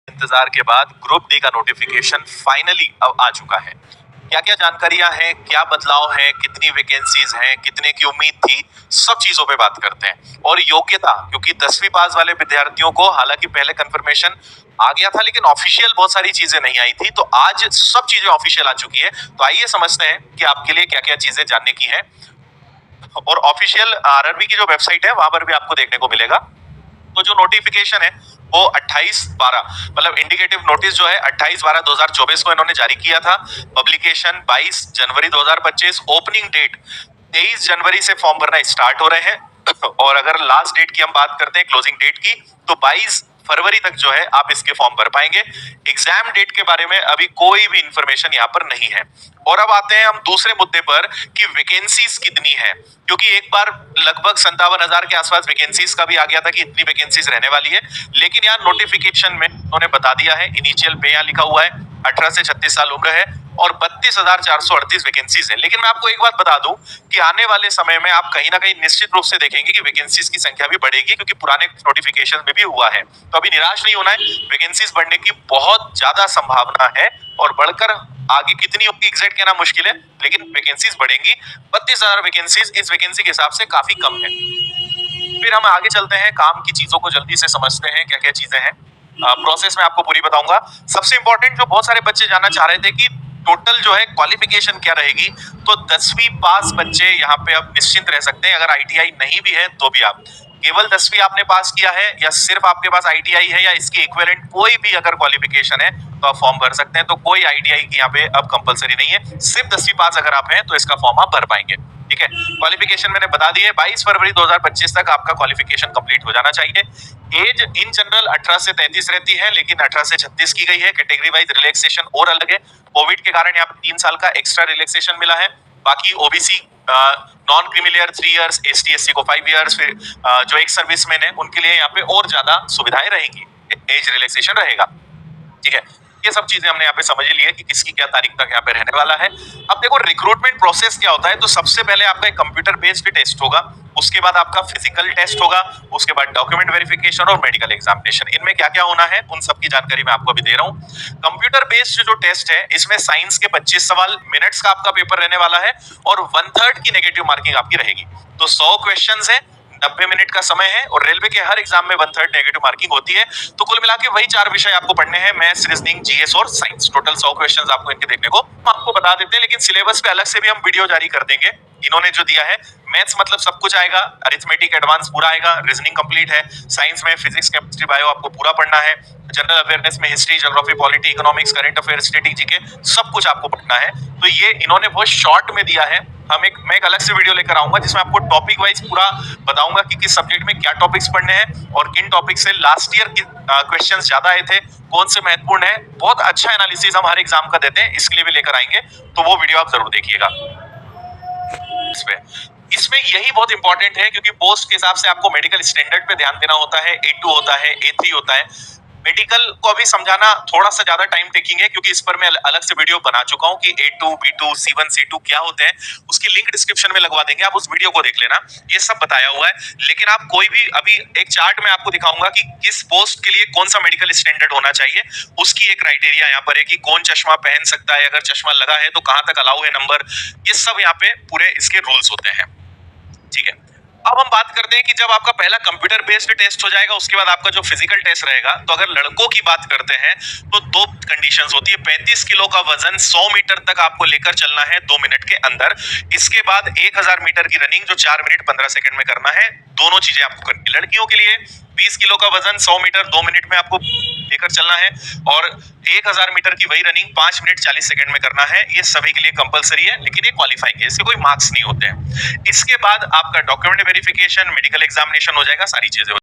इंतजार के बाद ग्रुप डी का नोटिफिकेशन फाइनली अब आ चुका है। क्या क्या जानकारियां हैं, क्या बदलाव है, कितनी वैकेंसीज हैं, कितने की उम्मीद थी, सब चीजों पे बात करते हैं। और योग्यता, क्योंकि 10वीं पास वाले विद्यार्थियों को हालांकि पहले कंफर्मेशन आ गया था लेकिन ऑफिशियल बहुत सारी चीजें नहीं आई थी, तो आज सब चीजें ऑफिशियल आ चुकी है। तो आइए समझते हैं कि आपके लिए क्या क्या चीजें जानने की है। और ऑफिशियल आरआरबी की जो वेबसाइट है वहां पर भी आपको देखने को मिलेगा। तो जो नोटिफिकेशन है वो 28/12 मतलब इंडिकेटिव नोटिस जो है 28/12/2024 को इन्होंने जारी किया था। पब्लिकेशन 22 जनवरी 2025, ओपनिंग डेट 23 जनवरी से फॉर्म भरना स्टार्ट हो रहे हैं। और अगर लास्ट डेट की हम बात करते हैं, क्लोजिंग डेट की, तो 22 फरवरी तक जो है आप इसके फॉर्म भर पाएंगे। एग्जाम डेट के बारे में अभी कोई भी इंफॉर्मेशन यहाँ पर नहीं है। और अब आते हैं हम दूसरे मुद्दे पर कि वैकेंसीज कितनी है, क्योंकि एक बार लगभग 57,000 के आसपास वैकेंसीज का भी आ गया था कि इतनी वैकेंसीज रहने वाली है। लेकिन यहाँ नोटिफिकेशन में उन्होंने बता दिया है, इनिशियल पे यहाँ लिखा हुआ है 18 से 36 साल उम्र है और 32,438 वैकेंसीज है। लेकिन मैं आपको एक बात बता दूं कि आने वाले समय में आप कहीं ना कहीं निश्चित रूप से देखेंगे कि वैकेंसीज की संख्या भी बढ़ेगी, क्योंकि पुराने नोटिफिकेशन में भी हुआ है। तो अभी निराश नहीं होना है, वैकेंसीज बढ़ने की बहुत ज्यादा संभावना है। और बढ़कर आगे कितनी होगी एग्जैक्ट कहना मुश्किल है, लेकिन वैकेंसीज बढ़ेंगी। 32,000 वैकेंसीज इस वैकेंसी के हिसाब से काफी कम है। फिर हम आगे चलते हैं, काम की चीजों को जल्दी से समझते हैं क्या क्या चीजें हैं। प्रोसेस में आपको पूरी बताऊंगा। सबसे इंपॉर्टेंट जो बहुत सारे बच्चे जानना चाह रहे थे कि टोटल जो है क्वालिफिकेशन क्या रहेगी, तो 10वीं पास बच्चे यहाँ पे अब निश्चिंत रह सकते हैं। अगर आईटीआई नहीं भी है तो भी आप केवल 10वीं आपने पास किया है या सिर्फ आपके पास आईटीआई है या इसके इक्विवेलेंट कोई भी अगर क्वालिफिकेशन है तो आप फॉर्म भर सकते हैं। तो कोई आईटीआई की यहाँ पे अब कंपलसरी नहीं है, सिर्फ 10वीं पास अगर आप हैं तो इसका फॉर्म आप भर पाएंगे। ठीक है, क्वालिफिकेशन मैंने बता दी है, 22 फरवरी 2025 तक आपका क्वालिफिकेशन कंप्लीट हो जाना चाहिए। एज इन जनरल 18 से 33 रहती है, लेकिन 18 से 36 की गई है। कैटेगरी वाइज रिलैक्सेशन और अलग है। कोविड के कारण यहाँ पे 3 साल का एक्स्ट्रा रिलैक्सेशन मिला है। बाकी OBC non creamy layer 3 years, ST SC को 5 इयर्स, फिर जो एक सर्विसमैन है उनके लिए यहाँ पे और ज्यादा सुविधाएं रहेंगी, एज रिलैक्सेशन रहेगा। ठीक है, ये सब चीजें हमने यहाँ पे समझ ली है कि किसकी क्या तारीख तक यहाँ पे रहने वाला है। अब देखो रिक्रूटमेंट प्रोसेस क्या होता है, तो सबसे पहले आपका एक कंप्यूटर बेस्ड टेस्ट होगा, उसके बाद आपका फिजिकल टेस्ट होगा, उसके बाद डॉक्यूमेंट वेरिफिकेशन और मेडिकल एग्जामिनेशन। इनमें क्या क्या होना है उन सब की जानकारी मैं आपको अभी दे रहा हूँ। कंप्यूटर बेस्ड जो टेस्ट है इसमें साइंस के 25 सवाल, मिनट्स का आपका पेपर रहने वाला है और 1/3 की नेगेटिव मार्किंग आपकी रहेगी। तो 100 क्वेश्चन है, 90 मिनट का समय है और रेलवे के हर एग्जाम में 1/3 नेगेटिव मार्किंग होती है। तो कुल मिला के वही 4 विषय आपको पढ़ने हैं, मैथ्स, रीजनिंग, जीएस और साइंस। टोटल 100 क्वेश्चंस आपको इनके देखने को हम आपको बता देते हैं, लेकिन सिलेबस पे अलग से भी हम वीडियो जारी कर देंगे। इन्होंने जो दिया है, मैथ्स मतलब सब कुछ आएगा, अरिथमेटिक एडवांस पूरा आएगा, रीजनिंग कंप्लीट है, साइंस में फिजिक्स, केमिस्ट्री, बायो आपको पूरा पढ़ना है, जनरल अवेयरनेस में history, geography, polity, economics, current affair, statistics GK सब कुछ आपको पढ़ना है। तो ये इन्होंने बहुत शॉर्ट में दिया है। मैं एक अलग से वीडियो लेकर आऊंगा जिसमें आपको टॉपिक वाइज पूरा बताऊंगा कि किस सब्जेक्ट में क्या टॉपिक्स पढ़ने हैं और किन टॉपिक से लास्ट ईयर क्वेश्चंस ज्यादा आए थे, कौन से महत्वपूर्ण है। बहुत अच्छा एनालिसिस हम हर एग्जाम का देते हैं, इसके लिए भी लेकर आएंगे, तो वो वीडियो आप जरूर देखिएगा। इसमें यही बहुत इंपॉर्टेंट है क्योंकि पोस्ट के हिसाब से आपको मेडिकल स्टैंडर्ड पे ध्यान देना होता है। A2 होता है, A3 होता है। मेडिकल को अभी समझाना थोड़ा सा ज्यादा टाइम टेकिंग है, क्योंकि इस पर मैं अलग से वीडियो बना चुका हूं कि A2, B2, C1, C2 क्या होते हैं। उसकी लिंक डिस्क्रिप्शन में लगवा देंगे, आप उस वीडियो को देख लेना, ये सब बताया हुआ है। लेकिन आप कोई भी अभी एक चार्ट में आपको दिखाऊंगा कि किस पोस्ट के लिए कौन सा मेडिकल स्टैंडर्ड होना चाहिए, उसकी एक क्राइटेरिया यहाँ पर है कि कौन चश्मा पहन सकता है, अगर चश्मा लगा है तो कहां तक अलाउ है नंबर, ये सब यहाँ पे पूरे इसके रूल्स होते हैं। ठीक है, अब हम बात करते हैं कि जब आपका पहला कंप्यूटर बेस्ड टेस्ट हो जाएगा, उसके बाद आपका जो फिजिकल टेस्ट रहेगा, तो अगर लड़कों की बात करते हैं तो 2 कंडीशंस होती है। 35 किलो का वजन 100 मीटर तक आपको लेकर चलना है 2 मिनट के अंदर। इसके बाद 1000 मीटर की रनिंग जो 4 मिनट 15 सेकंड में करना है। दोनों चीजें आपको करनी है। लड़कियों के लिए 20 किलो का वजन 100 मीटर 2 मिनट में आपको लेकर चलना है और 1000 मीटर की वही रनिंग 5 मिनट 40 सेकंड में करना है। ये सभी के लिए कंपलसरी है, लेकिन ये क्वालिफाइंग है, इसके कोई मार्क्स नहीं होते हैं। इसके बाद आपका डॉक्यूमेंट वेरिफिकेशन, मेडिकल एग्जामिनेशन हो जाएगा, सारी चीजें